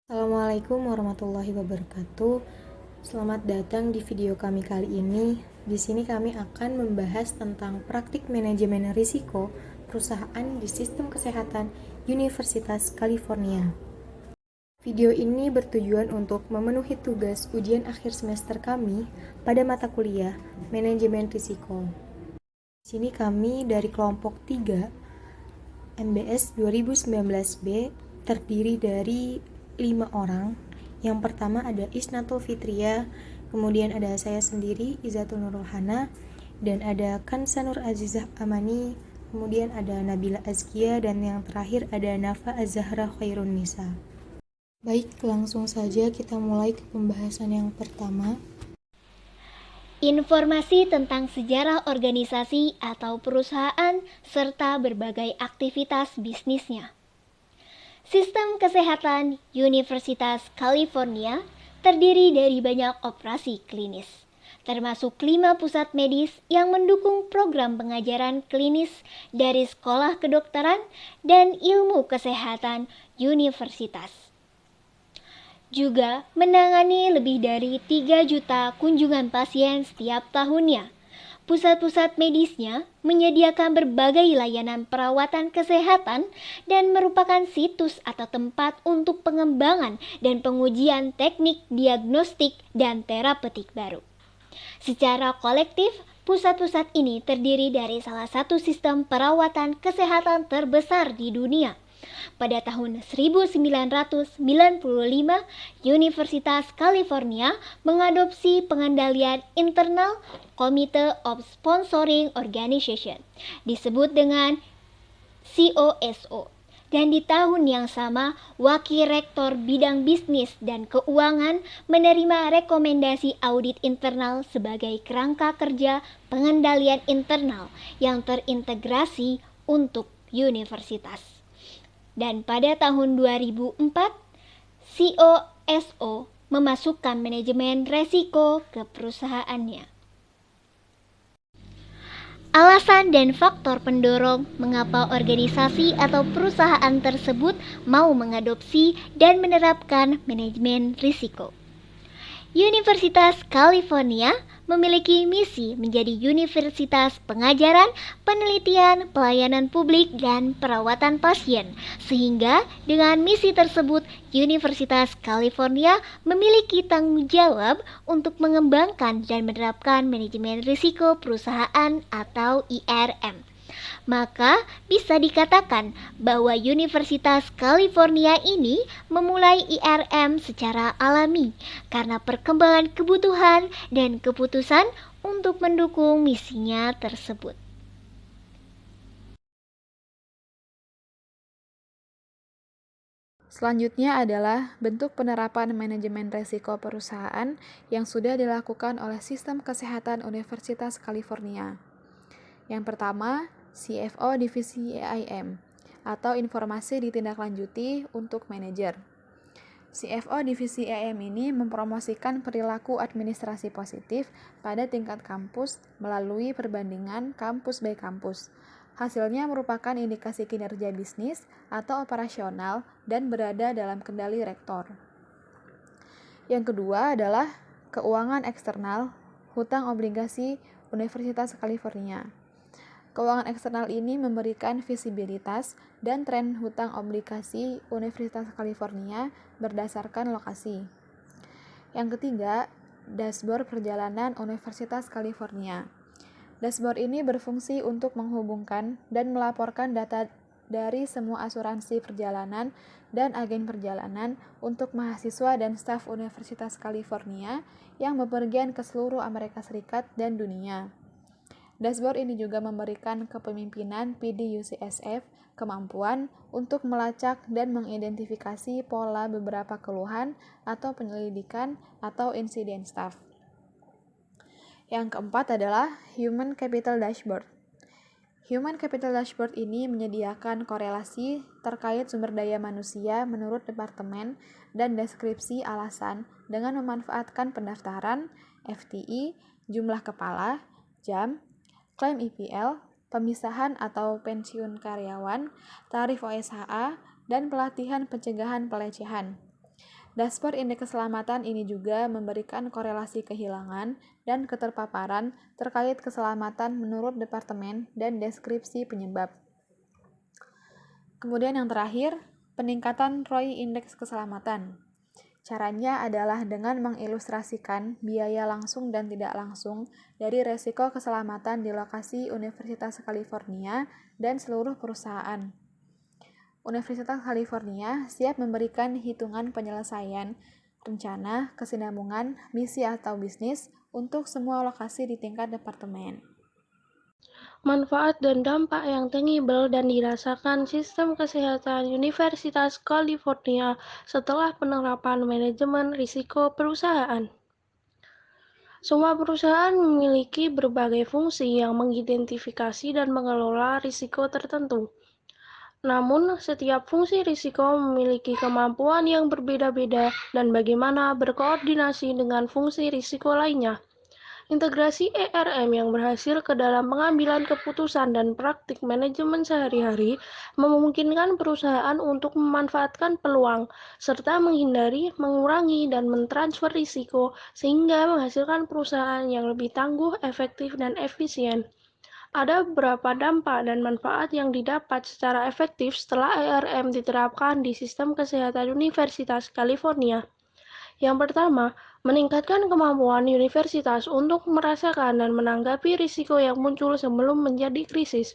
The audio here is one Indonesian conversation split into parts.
Assalamualaikum warahmatullahi wabarakatuh. Selamat datang di video kami kali ini. Di sini kami akan membahas tentang praktik manajemen risiko perusahaan di sistem kesehatan Universitas California. Video ini bertujuan untuk memenuhi tugas ujian akhir semester kami pada mata kuliah Manajemen Risiko. Di sini kami dari kelompok 3 MBS 2019B terdiri dari 5 orang. Yang pertama ada Isnatul Fitria, kemudian ada saya sendiri Izatul Nurul Hana, dan ada Kansanur Azizah Amani, kemudian ada Nabila Azkia, dan yang terakhir ada Nafa Az-Zahra Khairun Nisa. Baik, langsung saja kita mulai ke pembahasan yang pertama. Informasi tentang sejarah organisasi atau perusahaan serta berbagai aktivitas bisnisnya. Sistem kesehatan Universitas California terdiri dari banyak operasi klinis, termasuk 5 pusat medis yang mendukung program pengajaran klinis dari sekolah kedokteran dan ilmu kesehatan universitas. Juga menangani lebih dari 3 juta kunjungan pasien setiap tahunnya. Pusat-pusat medisnya menyediakan berbagai layanan perawatan kesehatan dan merupakan situs atau tempat untuk pengembangan dan pengujian teknik diagnostik dan terapeutik baru. Secara kolektif, pusat-pusat ini terdiri dari salah satu sistem perawatan kesehatan terbesar di dunia. Pada tahun 1995, Universitas California mengadopsi pengendalian internal Committee of Sponsoring Organization, disebut dengan COSO. Dan di tahun yang sama, Wakil Rektor Bidang Bisnis dan Keuangan menerima rekomendasi audit internal sebagai kerangka kerja pengendalian internal yang terintegrasi untuk universitas. Dan pada tahun 2004, COSO memasukkan manajemen resiko ke perusahaannya. Alasan dan faktor pendorong mengapa organisasi atau perusahaan tersebut mau mengadopsi dan menerapkan manajemen risiko. Universitas California memiliki misi menjadi universitas pengajaran, penelitian, pelayanan publik, dan perawatan pasien. Sehingga dengan misi tersebut, Universitas California memiliki tanggung jawab untuk mengembangkan dan menerapkan manajemen risiko perusahaan atau IRM. Maka bisa dikatakan bahwa Universitas California ini memulai IRM secara alami karena perkembangan kebutuhan dan keputusan untuk mendukung misinya tersebut. Selanjutnya adalah bentuk penerapan manajemen risiko perusahaan yang sudah dilakukan oleh Sistem Kesehatan Universitas California. Yang pertama, CFO Divisi EIM atau Informasi Ditindaklanjuti untuk Manajer. CFO Divisi EIM ini mempromosikan perilaku administrasi positif pada tingkat kampus melalui perbandingan kampus by kampus. Hasilnya merupakan indikasi kinerja bisnis atau operasional dan berada dalam kendali rektor. Yang kedua adalah keuangan eksternal hutang obligasi Universitas California. Keuangan eksternal ini memberikan visibilitas dan tren hutang obligasi Universitas California berdasarkan lokasi. Yang ketiga, dashboard perjalanan Universitas California. Dashboard ini berfungsi untuk menghubungkan dan melaporkan data dari semua asuransi perjalanan dan agen perjalanan untuk mahasiswa dan staf Universitas California yang bepergian ke seluruh Amerika Serikat dan dunia. Dashboard ini juga memberikan kepemimpinan PDUCSF kemampuan untuk melacak dan mengidentifikasi pola beberapa keluhan atau penyelidikan atau insiden staf. Yang keempat adalah Human Capital Dashboard. Human Capital Dashboard ini menyediakan korelasi terkait sumber daya manusia menurut departemen dan deskripsi alasan dengan memanfaatkan pendaftaran, FTE, jumlah kepala, jam, klaim IPL, pemisahan atau pensiun karyawan, tarif OSHA, dan pelatihan pencegahan pelecehan. Dashboard indeks keselamatan ini juga memberikan korelasi kehilangan dan keterpaparan terkait keselamatan menurut departemen dan deskripsi penyebab. Kemudian yang terakhir, peningkatan ROI indeks keselamatan. Caranya adalah dengan mengilustrasikan biaya langsung dan tidak langsung dari resiko keselamatan di lokasi Universitas California dan seluruh perusahaan. Universitas California siap memberikan hitungan penyelesaian rencana, kesinambungan, misi atau bisnis untuk semua lokasi di tingkat departemen. Manfaat dan dampak yang tangible dan dirasakan sistem kesehatan Universitas California setelah penerapan manajemen risiko perusahaan. Semua perusahaan memiliki berbagai fungsi yang mengidentifikasi dan mengelola risiko tertentu. Namun, setiap fungsi risiko memiliki kemampuan yang berbeda-beda dan bagaimana berkoordinasi dengan fungsi risiko lainnya. Integrasi ERM yang berhasil ke dalam pengambilan keputusan dan praktik manajemen sehari-hari memungkinkan perusahaan untuk memanfaatkan peluang, serta menghindari, mengurangi, dan mentransfer risiko sehingga menghasilkan perusahaan yang lebih tangguh, efektif, dan efisien. Ada beberapa dampak dan manfaat yang didapat secara efektif setelah ERM diterapkan di sistem kesehatan Universitas California. Yang pertama, meningkatkan kemampuan universitas untuk merasakan dan menanggapi risiko yang muncul sebelum menjadi krisis.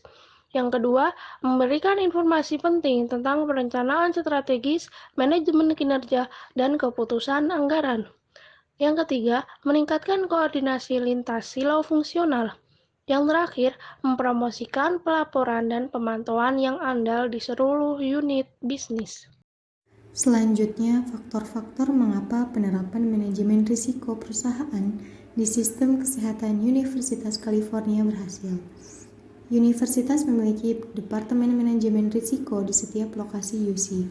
Yang kedua, memberikan informasi penting tentang perencanaan strategis, manajemen kinerja, dan keputusan anggaran. Yang ketiga, meningkatkan koordinasi lintas silo fungsional. Yang terakhir, mempromosikan pelaporan dan pemantauan yang andal di seluruh unit bisnis. Selanjutnya, faktor-faktor mengapa penerapan manajemen risiko perusahaan di sistem kesehatan Universitas California berhasil. Universitas memiliki Departemen Manajemen Risiko di setiap lokasi UC,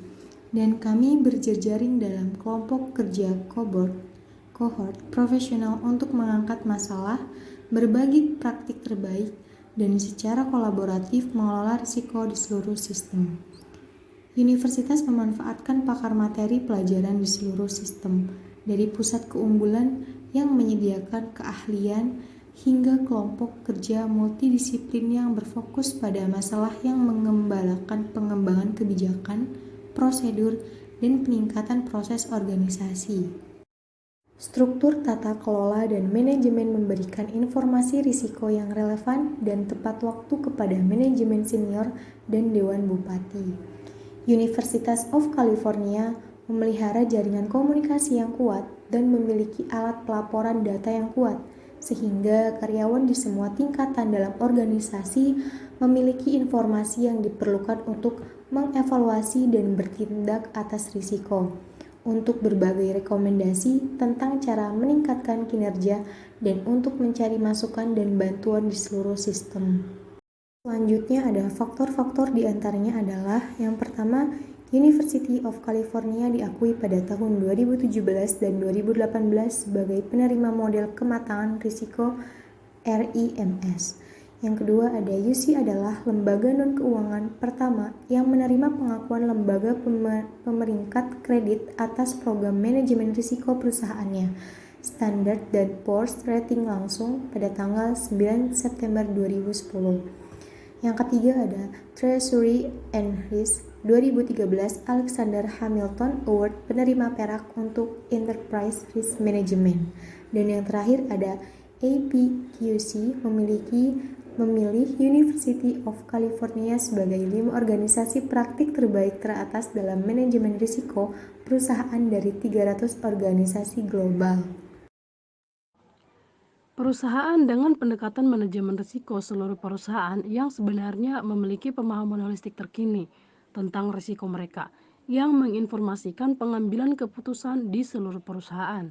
dan kami berjejaring dalam kelompok kerja cohort profesional untuk mengangkat masalah, berbagi praktik terbaik, dan secara kolaboratif mengelola risiko di seluruh sistem. Universitas memanfaatkan pakar materi pelajaran di seluruh sistem, dari pusat keunggulan yang menyediakan keahlian hingga kelompok kerja multidisiplin yang berfokus pada masalah yang mengembalakan pengembangan kebijakan, prosedur, dan peningkatan proses organisasi. Struktur tata kelola dan manajemen memberikan informasi risiko yang relevan dan tepat waktu kepada manajemen senior dan Dewan Bupati. Universitas of California memelihara jaringan komunikasi yang kuat dan memiliki alat pelaporan data yang kuat, sehingga karyawan di semua tingkatan dalam organisasi memiliki informasi yang diperlukan untuk mengevaluasi dan bertindak atas risiko, untuk berbagai rekomendasi tentang cara meningkatkan kinerja dan untuk mencari masukan dan bantuan di seluruh sistem. Selanjutnya ada faktor-faktor diantaranya adalah yang pertama, University of California diakui pada tahun 2017 dan 2018 sebagai penerima model kematangan risiko RIMS. Yang kedua ada UC adalah lembaga non-keuangan pertama yang menerima pengakuan lembaga pemeringkat kredit atas program manajemen risiko perusahaannya, Standard & Poor's rating langsung pada tanggal 9 September 2010. Yang ketiga ada Treasury and Risk 2013 Alexander Hamilton Award penerima perak untuk Enterprise Risk Management. Dan yang terakhir ada APQC memilih University of California sebagai 5 organisasi praktik terbaik teratas dalam manajemen risiko perusahaan dari 300 organisasi global. Perusahaan dengan pendekatan manajemen risiko seluruh perusahaan yang sebenarnya memiliki pemahaman holistik terkini tentang risiko mereka, yang menginformasikan pengambilan keputusan di seluruh perusahaan.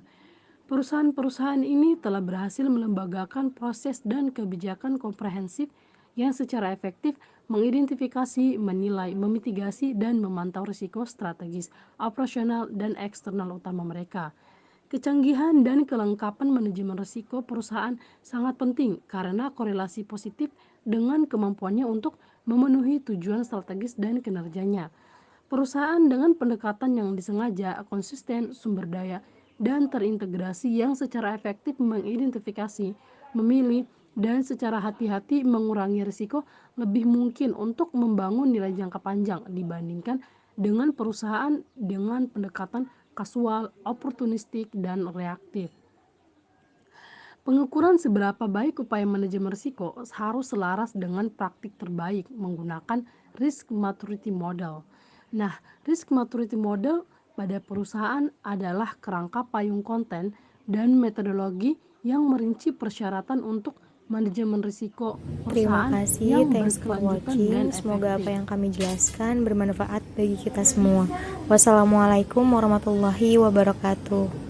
Perusahaan-perusahaan ini telah berhasil melembagakan proses dan kebijakan komprehensif yang secara efektif mengidentifikasi, menilai, memitigasi, dan memantau risiko strategis, operasional, dan eksternal utama mereka. Kecanggihan dan kelengkapan manajemen risiko perusahaan sangat penting karena korelasi positif dengan kemampuannya untuk memenuhi tujuan strategis dan kinerjanya. Perusahaan dengan pendekatan yang disengaja, konsisten, sumber daya, dan terintegrasi yang secara efektif mengidentifikasi, memilih, dan secara hati-hati mengurangi risiko lebih mungkin untuk membangun nilai jangka panjang dibandingkan dengan perusahaan dengan pendekatan kasual, oportunistik, dan reaktif. Pengukuran seberapa baik upaya manajemen risiko harus selaras dengan praktik terbaik menggunakan risk maturity model. Nah, risk maturity model pada perusahaan adalah kerangka payung konten dan metodologi yang merinci persyaratan untuk manajemen risiko Terima perusahaan kasih, yang thanks for berkelanjutan dan watching. Semoga apa efektif. yang kami jelaskan bermanfaat bagi kita semua. Wassalamualaikum warahmatullahi wabarakatuh.